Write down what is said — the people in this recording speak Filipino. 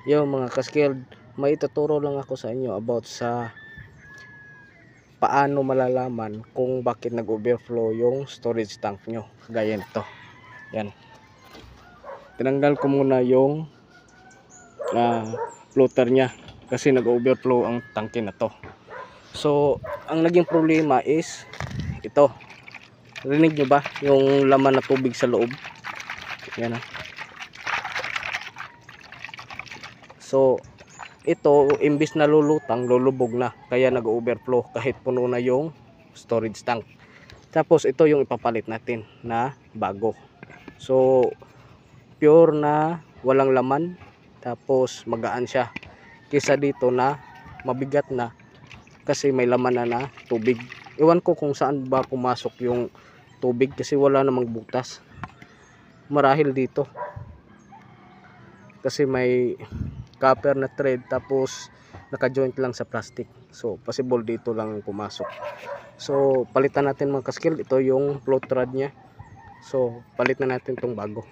Yung mga kaskilled, may ituturo lang ako sa inyo about sa paano malalaman kung bakit nag-overflow yung storage tank nyo. Gaya nito. Yan. Tinanggal ko muna yung floater nya kasi nag-overflow ang tangke na to. So, ang naging problema is ito. Rinig nyo ba yung laman na tubig sa loob? Yan. So, ito imbis na lulutang, lulubog na, kaya nag-overflow kahit puno na yung storage tank. Tapos ito yung ipapalit natin na bago. So pure na walang laman, tapos magaan siya kaysa dito na mabigat na kasi may laman na tubig. Iwan ko kung saan ba pumasok yung tubig kasi wala namang butas. Marahil dito kasi may copper na thread tapos naka-joint lang sa plastic. So possible dito lang pumasok. So palitan natin mga kaskilled, ito yung float rod nya. So palit na natin tong bago.